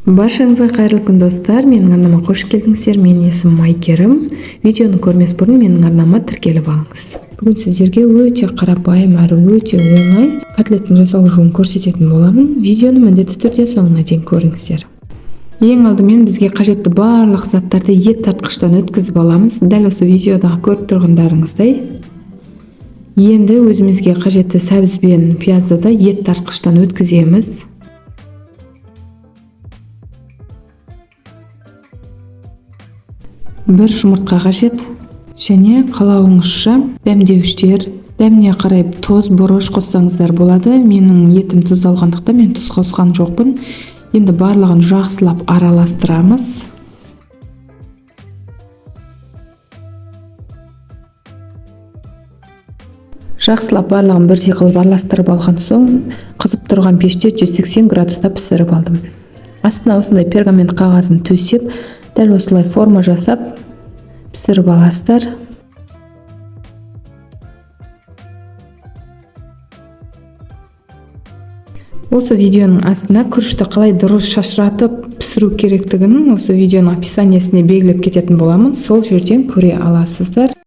Баршаңызға қайырлы күн достар, менің арнама қош келдіңіздер. Менің есімім Айкерім. Видеоны көрмес бұрын менің арнама тіркеліп алыңыз. Бүгін сіздерге өте қарапайым әрі өте оңай котлеттің жасалу жолын көрсететін боламын. Видеоны міндетті түрде соңына дейін көріңіздер. Ең алдымен бізге қажетті барлық заттарды ет тартқыштан өткізіп аламыз. Дәл осы видеодағы көріп тұрғандарыңыздай. Енді өзімізге қажетті сәбіз бен пиязды да ет тартқыштан өткіземіз. Бір жұмыртқа қажет, және қалауыңызша дәмдеуіштер, дәміне қарай тұз, бұрыш қоссаңыздар болады. Менің етім тұздалғандықтан мен тұз қосқан жоқпын. Енді барлығын жақсылап араластырамыз. Жақсылап барлығын бірдей қылып араластырып алған соң, қызып тұрған пеште 180 градуста пісіріп алдым. Астына осындай пергамент қағазын төсеп, дәл осылай форма жасап пісіріп аласыздар. Осы видеоның астына күрішті қалай дұрыс шашыратып пісіру керектігін осы видеоның описаниесіне белгілеп кететін боламын. Сол жерден көре аласыздар.